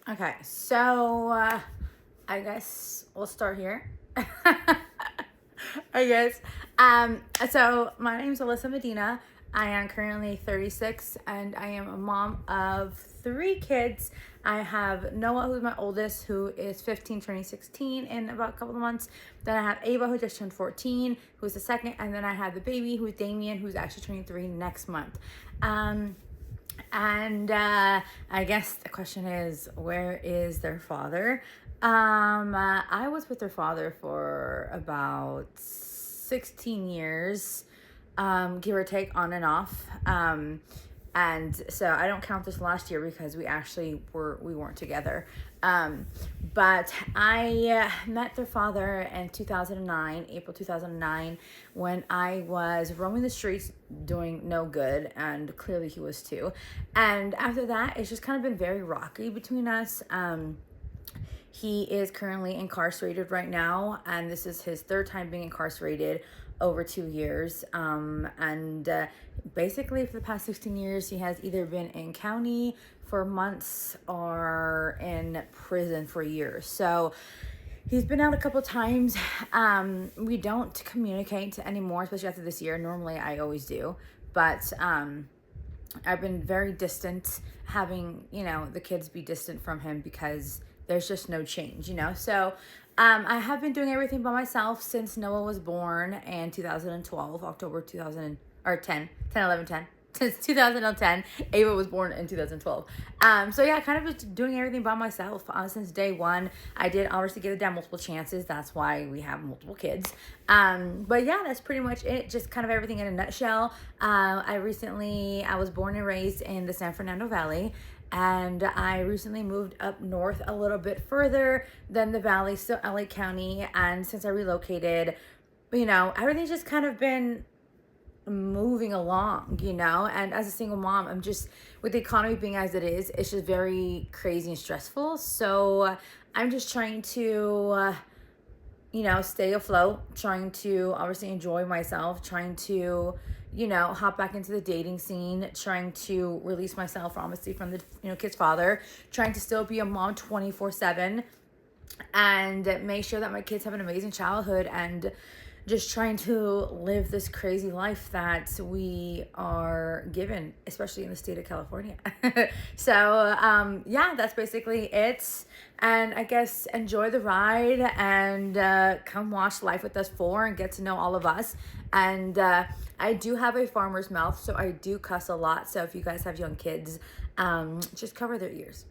Okay, so I guess we'll start here. I guess. So my name is Alyssa Medina. I am currently 36 and I am a mom of three kids. I have Noah, who's my oldest, who is 15, turning 16 in about a couple of months. Then I have Ava, who just turned 14, who's the second. And then I have the baby, who's Damien, who's actually turning 3 next month. And I guess the question is, where is their father? I was with their father for about 16 years, give or take, on and off. And so I don't count this last year because we weren't together. But I met their father in 2009, April 2009, when I was roaming the streets doing no good, and clearly he was too. And after that, it's just kind of been very rocky between us. He is currently incarcerated right now, and this is his third time being incarcerated over 2 years. And basically, for the past 16 years, he has either been in county for months or in prison for years. So he's been out a couple times. We don't communicate anymore, especially after this year. Normally, I always do. But I've been very distant, having, the kids be distant from him because there's just no change, So I have been doing everything by myself since Noah was born in 2012, October 2000, or 10, 10, 11, 10. Since 2010, Ava was born in 2012. So yeah, kind of just doing everything by myself since day one. I did obviously give the dad multiple chances. That's why we have multiple kids. But yeah, that's pretty much it. Just kind of everything in a nutshell. I was born and raised in the San Fernando Valley. And I recently moved up north a little bit further than the valley, still LA County. And since I relocated, everything's just kind of been moving along, and as a single mom, I'm just, with the economy being as it is, it's just very crazy and stressful. So I'm just trying to stay afloat, trying to obviously enjoy myself, trying to hop back into the dating scene, trying to release myself obviously from the kid's father, trying to still be a mom 24/7 and make sure that my kids have an amazing childhood, and just trying to live this crazy life that we are given, especially in the state of California. So, yeah, that's basically it. And I guess enjoy the ride and come watch Life with Us 4 and get to know all of us. And I do have a farmer's mouth, so I do cuss a lot. So if you guys have young kids, just cover their ears.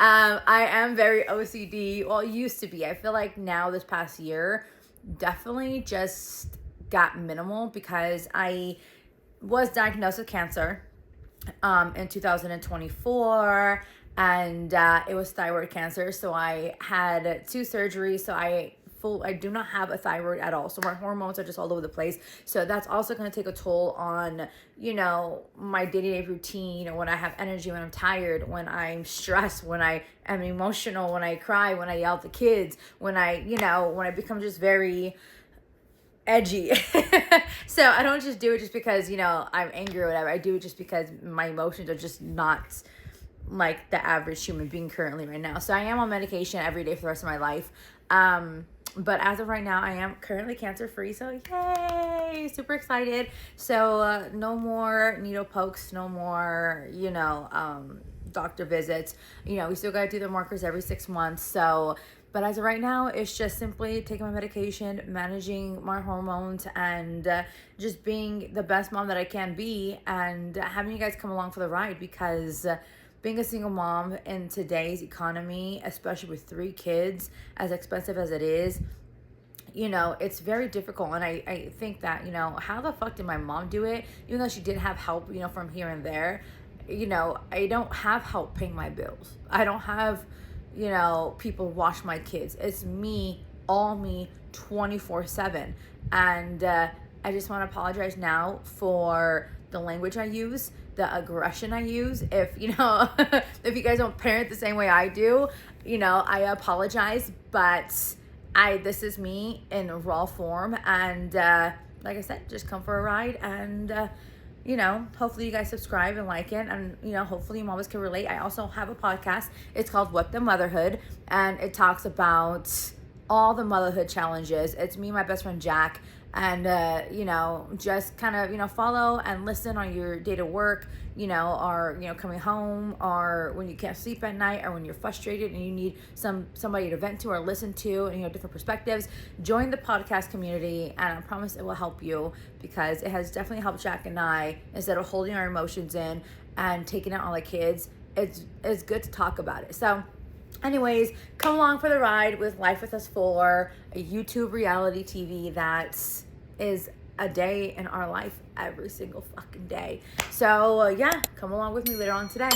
I am very OCD. Well, used to be. I feel like now, this past year, definitely just got minimal because I was diagnosed with cancer in 2024, and it was thyroid cancer. So I had 2 surgeries. So I do not have a thyroid at all. So my hormones are just all over the place. So that's also going to take a toll on, my day-to-day routine, when I have energy, when I'm tired, when I'm stressed, when I am emotional, when I cry, when I yell at the kids, when I become just very edgy. So I don't just do it just because, I'm angry or whatever. I do it just because my emotions are just not like the average human being currently right now. So I am on medication every day for the rest of my life. But as of right now, I am currently cancer free. So yay, super excited. So no more needle pokes, no more, doctor visits. We still got to do the markers every 6 months. So, but as of right now, it's just simply taking my medication, managing my hormones, and just being the best mom that I can be, and having you guys come along for the ride, because being a single mom in today's economy, especially with 3 kids, as expensive as it is, it's very difficult. And I think that, how the fuck did my mom do it? Even though she did have help, from here and there, I don't have help paying my bills. I don't have, people wash my kids. It's me, all me, 24/7. And I just want to apologize now for the language I use, the aggression I use. If if you guys don't parent the same way I do, I apologize. But this is me in raw form, and like I said, just come for a ride and hopefully you guys subscribe and like it, and hopefully you always can relate. I also have a podcast. It's called What the Motherhood, and it talks about all the motherhood challenges. It's me and my best friend Jack, and just kind of follow and listen on your day to work, or coming home, or when you can't sleep at night, or when you're frustrated and you need somebody to vent to or listen to, and different perspectives. Join the podcast community, and I promise it will help you, because it has definitely helped Jack and I. Instead of holding our emotions in and taking out all the kids, it's good to talk about it. So anyways, come along for the ride with Life with Us 4, a YouTube reality TV that is a day in our life every single fucking day. So yeah, come along with me later on today.